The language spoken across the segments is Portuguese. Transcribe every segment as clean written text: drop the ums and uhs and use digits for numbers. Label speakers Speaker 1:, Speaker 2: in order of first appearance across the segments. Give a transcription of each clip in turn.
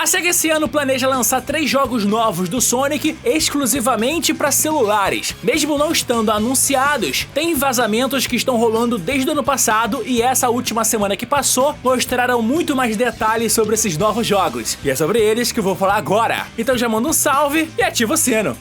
Speaker 1: SEGA esse ano planeja lançar 3 jogos novos do Sonic exclusivamente para celulares. Mesmo não estando anunciados, tem vazamentos que estão rolando desde o ano passado e essa última semana que passou mostraram muito mais detalhes sobre esses novos jogos. E é sobre eles que eu vou falar agora. Então já manda um salve e ativa o sino.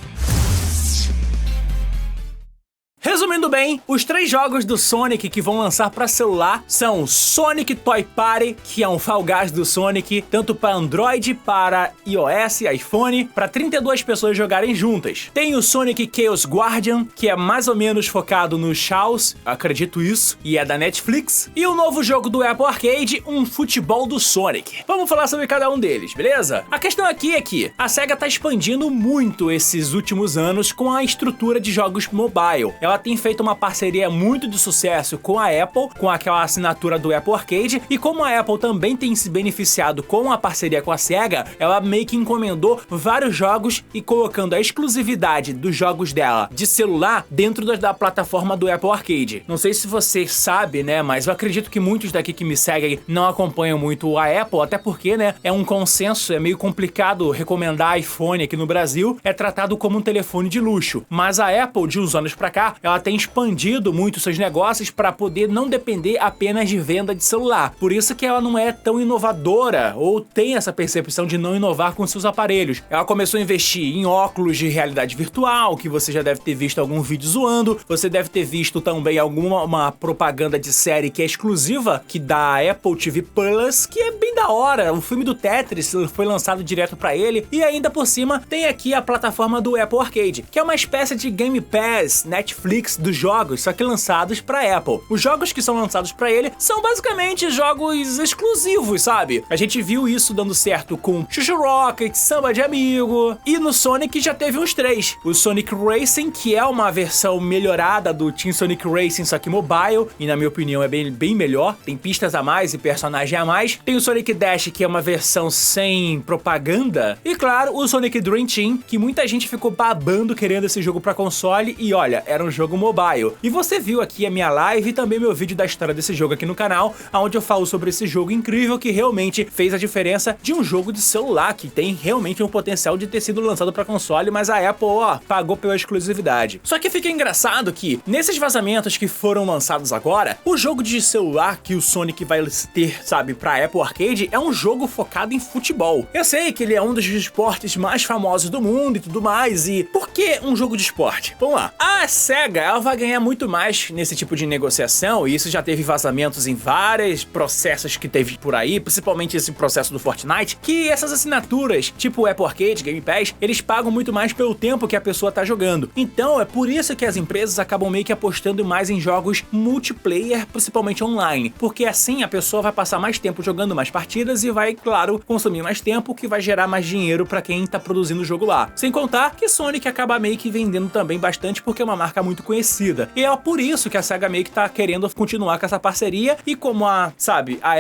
Speaker 1: Resumindo bem, os 3 jogos do Sonic que vão lançar para celular são Sonic Toy Party, que é um Fall Guys do Sonic, tanto para Android, para iOS, iPhone, para 32 pessoas jogarem juntas. Tem o Sonic Chaos Guardian, que é mais ou menos focado no Chaos, acredito isso, e é da Netflix. E o novo jogo do Apple Arcade, um futebol do Sonic. Vamos falar sobre cada um deles, beleza? A questão aqui é que a SEGA tá expandindo muito esses últimos anos com a estrutura de jogos mobile. Ela tem feito uma parceria muito de sucesso com a Apple, com aquela assinatura do Apple Arcade, e como a Apple também tem se beneficiado com a parceria com a SEGA, ela meio que encomendou vários jogos e colocando a exclusividade dos jogos dela de celular dentro da plataforma do Apple Arcade. Não sei se você sabe, né, mas eu acredito que muitos daqui que me seguem não acompanham muito a Apple, até porque, né, é um consenso, é meio complicado recomendar iPhone aqui no Brasil, é tratado como um telefone de luxo, mas a Apple, de uns anos pra cá, ela tem expandido muito seus negócios para poder não depender apenas de venda de celular. Por isso que ela não é tão inovadora ou tem essa percepção de não inovar com seus aparelhos. Ela começou a investir em óculos de realidade virtual, que você já deve ter visto algum vídeo zoando, você deve ter visto também uma propaganda de série que é exclusiva, que da Apple TV Plus, que é bem da hora. O filme do Tetris foi lançado direto para ele e ainda por cima tem aqui a plataforma do Apple Arcade, que é uma espécie de Game Pass, Netflix dos jogos, só que lançados para Apple. Os jogos que são lançados para ele são basicamente jogos exclusivos, sabe? A gente viu isso dando certo com Chuchu Rocket, Samba de Amigo, e no Sonic já teve uns 3. O Sonic Racing, que é uma versão melhorada do Team Sonic Racing, só que mobile, e na minha opinião é bem melhor, tem pistas a mais e personagem a mais. Tem o Sonic Dash, que é uma versão sem propaganda, e claro, o Sonic Dream Team, que muita gente ficou babando querendo esse jogo para console, e olha, era um jogo mobile. E você viu aqui a minha live e também meu vídeo da história desse jogo aqui no canal, onde eu falo sobre esse jogo incrível que realmente fez a diferença de um jogo de celular, que tem realmente um potencial de ter sido lançado para console, mas a Apple, ó, pagou pela exclusividade. Só que fica engraçado que, nesses vazamentos que foram lançados agora, o jogo de celular que o Sonic vai ter, sabe, pra Apple Arcade, é um jogo focado em futebol. Eu sei que ele é um dos esportes mais famosos do mundo e tudo mais, e por que um jogo de esporte? Vamos lá. A SEGA, ela vai ganhar muito mais nesse tipo de negociação, e isso já teve vazamentos em vários processos que teve por aí, principalmente esse processo do Fortnite, que essas assinaturas, tipo Apple Arcade, Game Pass, eles pagam muito mais pelo tempo que a pessoa tá jogando. Então é por isso que as empresas acabam meio que apostando mais em jogos multiplayer, principalmente online, porque assim a pessoa vai passar mais tempo jogando mais partidas e vai, claro, consumir mais tempo, que vai gerar mais dinheiro pra quem tá produzindo o jogo lá. Sem contar que Sonic acaba meio que vendendo também bastante, porque é uma marca muito conhecida. E é por isso que a SEGA meio que tá querendo continuar com essa parceria, e como a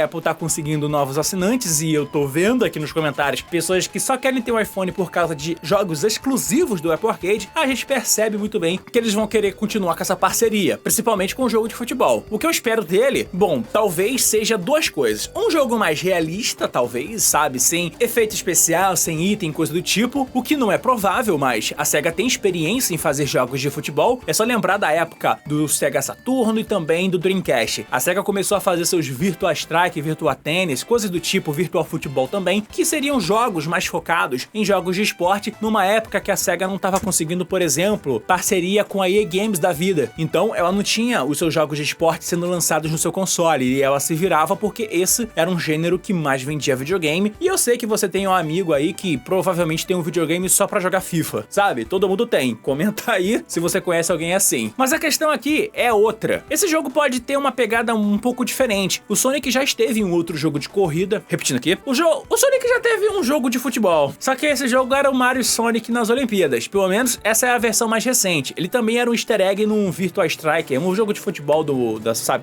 Speaker 1: Apple tá conseguindo novos assinantes, e eu tô vendo aqui nos comentários pessoas que só querem ter um iPhone por causa de jogos exclusivos do Apple Arcade, a gente percebe muito bem que eles vão querer continuar com essa parceria, principalmente com o jogo de futebol. O que eu espero dele, bom, talvez seja 2 coisas. Um jogo mais realista, talvez, sabe, sem efeito especial, sem item, coisa do tipo, o que não é provável, mas a SEGA tem experiência em fazer jogos de futebol. É só lembrar da época do Sega Saturno e também do Dreamcast. A SEGA começou a fazer seus Virtua Strike, Virtua Tennis, coisas do tipo, Virtual Futebol também, que seriam jogos mais focados em jogos de esporte, numa época que a SEGA não estava conseguindo, por exemplo, parceria com a EA Games da vida. Então ela não tinha os seus jogos de esporte sendo lançados no seu console, e ela se virava porque esse era um gênero que mais vendia videogame. E eu sei que você tem um amigo aí que provavelmente tem um videogame só pra jogar FIFA, sabe? Todo mundo tem. Comenta aí se você conhece alguém assim. Mas a questão aqui é outra. Esse jogo pode ter uma pegada um pouco diferente. O Sonic já esteve em um outro jogo de corrida. Repetindo aqui. O Sonic já teve um jogo de futebol. Só que esse jogo era o Mario Sonic nas Olimpíadas. Pelo menos essa é a versão mais recente. Ele também era um easter egg num Virtua Striker, um jogo de futebol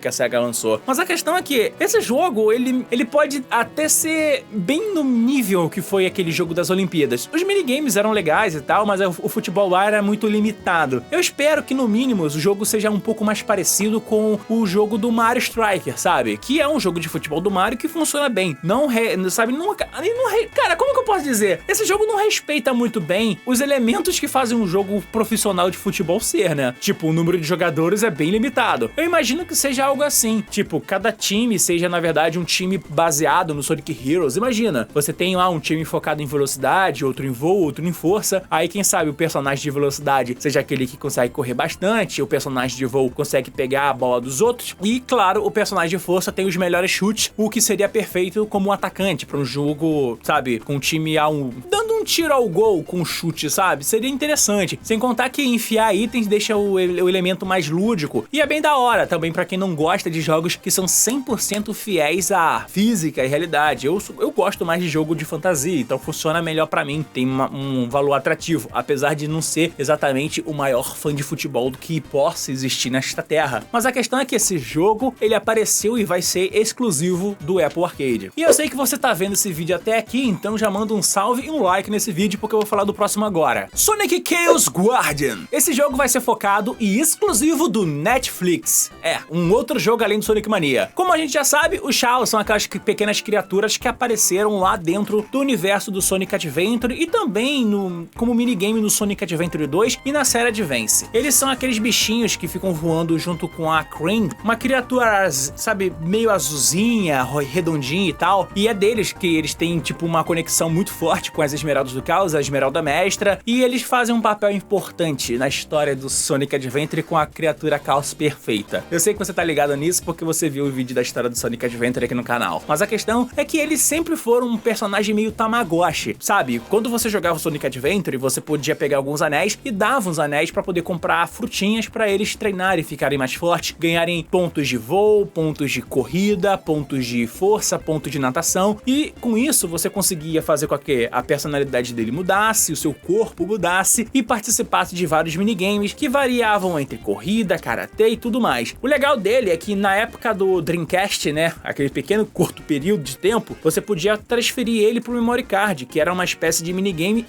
Speaker 1: que a SEGA lançou. Mas a questão é que esse jogo, ele pode até ser bem no nível que foi aquele jogo das Olimpíadas. Os minigames eram legais e tal, mas o futebol lá era muito limitado. Eu espero que no mínimo o jogo seja um pouco mais parecido com o jogo do Mario Striker, sabe? Que é um jogo de futebol do Mario que funciona bem. Não, sabe? Cara, como que eu posso posso dizer? Esse jogo não respeita muito bem os elementos que fazem um jogo profissional de futebol ser, né? Tipo, o número de jogadores é bem limitado. Eu imagino que seja algo assim. Tipo, cada time seja, na verdade, um time baseado no Sonic Heroes. Imagina, você tem lá um time focado em velocidade, outro em voo, outro em força. Aí, quem sabe, o personagem de velocidade seja aquele que consegue correr bastante, o personagem de voo consegue pegar a bola dos outros. E, claro, o personagem de força tem os melhores chutes, o que seria perfeito como um atacante para um jogo, sabe, com um time dando um tiro ao gol com um chute, sabe? Seria interessante. Sem contar que enfiar itens deixa o elemento mais lúdico. E é bem da hora também para quem não gosta de jogos que são 100% fiéis à física e realidade. Eu gosto mais de jogo de fantasia, então funciona melhor para mim. Tem um valor atrativo, apesar de não ser exatamente o maior fã de futebol do que possa existir nesta terra. Mas a questão é que esse jogo, ele apareceu e vai ser exclusivo do Apple Arcade. E eu sei que você tá vendo esse vídeo até aqui, então já manda um salve e um like nesse vídeo, porque eu vou falar do próximo agora. Sonic Chaos Guardian. Esse jogo vai ser focado e exclusivo do Netflix. É, um outro jogo além do Sonic Mania. Como a gente já sabe, os Chaos são aquelas pequenas criaturas que apareceram lá dentro do universo do Sonic Adventure e também como minigame no Sonic Adventure 2 e na série Advance. Eles são aqueles bichinhos que ficam voando junto com a Cream, uma criatura, sabe, meio azulzinha, redondinha e tal, e é deles que eles têm, tipo, uma conexão muito forte com as Esmeraldas do Caos, a Esmeralda Mestra, e eles fazem um papel importante na história do Sonic Adventure com a criatura Caos perfeita. Eu sei que você tá ligado nisso porque você viu o vídeo da história do Sonic Adventure aqui no canal, mas a questão é que eles sempre foram um personagem meio Tamagotchi, sabe? Quando você jogava o Sonic Adventure, você podia pegar alguns anéis e dava uns anéis pra poder comprar frutinhas pra eles treinarem, ficarem mais fortes, ganharem pontos de voo, pontos de corrida, pontos de força, pontos de natação, e com isso você conseguia fazer com que a personalidade dele mudasse, o seu corpo mudasse e participasse de vários minigames que variavam entre corrida, karatê e tudo mais. O legal dele é que na época do Dreamcast, né, aquele pequeno curto período de tempo, você podia transferir ele pro memory card, que era uma espécie de minigame,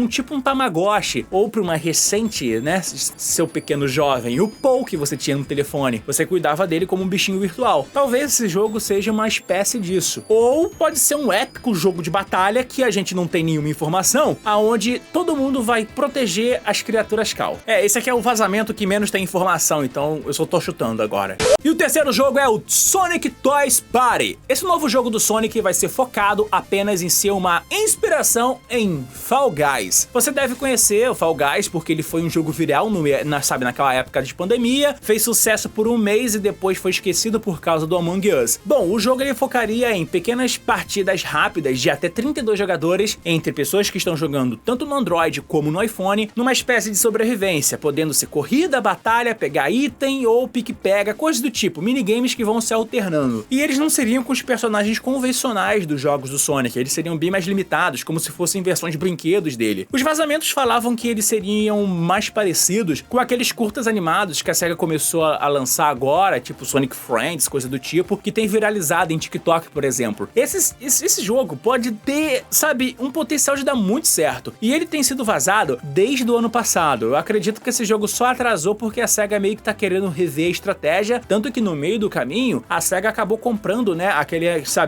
Speaker 1: tipo um Tamagotchi, ou para uma recente, né, seu pequeno jovem, o Paul que você tinha no telefone. Você cuidava dele como um bichinho virtual. Talvez esse jogo seja uma espécie disso. Ou pode ser um épico jogo de batalha que a gente não tem nenhuma informação, aonde todo mundo vai proteger as criaturas Cal. Esse aqui é o vazamento que menos tem informação, então eu só tô chutando agora. E o terceiro jogo é o Sonic Toys Party. Esse novo jogo do Sonic vai ser focado apenas em ser uma inspiração em Fall Guys. Você deve conhecer o Fall Guys porque ele foi um jogo viral, naquela época de pandemia, fez sucesso por um mês e depois foi esquecido por causa do Among Us. Bom, o jogo ele focaria em pequenas partidas rápidas de até 32 jogadores entre pessoas que estão jogando tanto no Android como no iPhone, numa espécie de sobrevivência, podendo ser corrida, batalha, pegar item ou pique-pega, coisas do tipo, minigames que vão se alternando. E eles não seriam com os personagens convencionais dos jogos do Sonic, eles seriam bem mais limitados, como se fossem versões de brinquedos dele. Os vazamentos falavam que eles seriam mais parecidos com aqueles curtas animados que a SEGA começou a lançar agora, tipo Sonic Friends, coisa do tipo, que tem viralizado em TikTok, por exemplo. Esse jogo pode ter, sabe, um potencial de dar muito certo. E ele tem sido vazado desde o ano passado. Eu acredito que esse jogo só atrasou porque a SEGA meio que tá querendo rever a estratégia, tanto que no meio do caminho, a SEGA acabou comprando, né,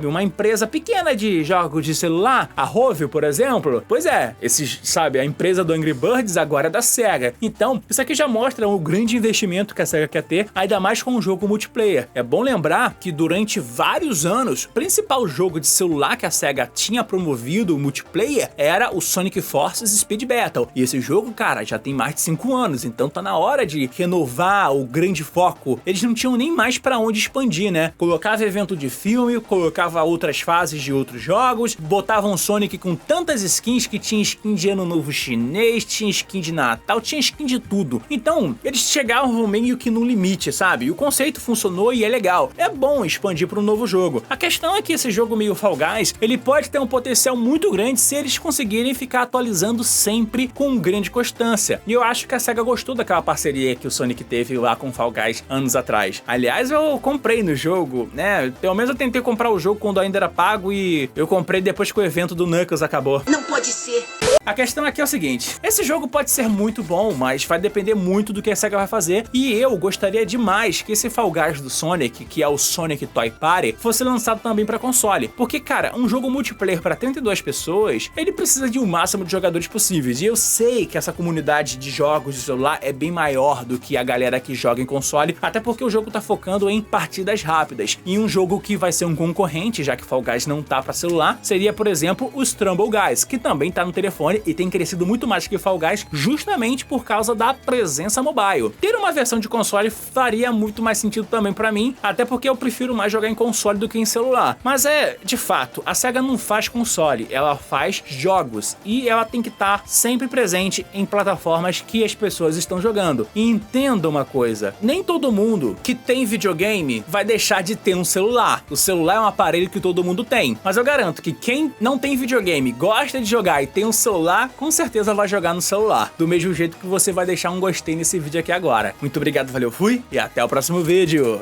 Speaker 1: uma empresa pequena de jogos de celular, a Rovio, por exemplo. Pois é, a empresa do Angry Birds agora é da SEGA. Então, isso aqui já mostra o grande investimento que a SEGA quer ter, ainda mais com um jogo multiplayer. É bom lembrar que durante vários anos, o principal jogo de celular que a SEGA tinha promovido o multiplayer era o Sonic Forces Speed Battle. E esse jogo, cara, já tem mais de 5 anos, então tá na hora de renovar o grande foco. Eles não tinham nem mais pra onde expandir, né? Colocava evento de filme, colocava outras fases de outros jogos, botavam Sonic com tantas skins que tinha skin de Ano Novo Chinês, tinha skin de Natal, tinha skin de tudo. Então, eles chegavam meio que no limite, sabe? E o conceito funcionou e é legal. É bom expandir para um novo jogo. A questão é que esse jogo meio Fall Guys, ele pode ter um potencial muito grande se eles conseguirem ficar atualizando sempre com grande constância. E eu acho que a SEGA gostou daquela parceria que o Sonic teve lá com o Fall Guys anos atrás. Aliás, eu comprei no jogo, né? Pelo menos eu tentei comprar o jogo quando ainda era pago e eu comprei depois que o evento do Knuckles acabou.
Speaker 2: Não pode ser!
Speaker 1: A questão aqui é o seguinte, esse jogo pode ser muito bom, mas vai depender muito do que a SEGA vai fazer, e eu gostaria demais que esse Fall Guys do Sonic, que é o Sonic Toy Party, fosse lançado também para console, porque cara, um jogo multiplayer para 32 pessoas, ele precisa de um máximo de jogadores possíveis, e eu sei que essa comunidade de jogos de celular é bem maior do que a galera que joga em console, até porque o jogo tá focando em partidas rápidas, e um jogo que vai ser um concorrente, já que Fall Guys não tá para celular, seria por exemplo o Stumble Guys, que também tá no telefone e tem crescido muito mais que Fall Guys justamente por causa da presença mobile. Ter uma versão de console faria muito mais sentido também pra mim, até porque eu prefiro mais jogar em console do que em celular. Mas de fato, a SEGA não faz console, ela faz jogos e ela tem que estar sempre presente em plataformas que as pessoas estão jogando. E entenda uma coisa, nem todo mundo que tem videogame vai deixar de ter um celular. O celular é um aparelho que todo mundo tem, mas eu garanto que quem não tem videogame, gosta de jogar e tem um celular, com certeza vai jogar no celular, do mesmo jeito que você vai deixar um gostei nesse vídeo aqui agora. Muito obrigado, valeu, fui e até o próximo vídeo!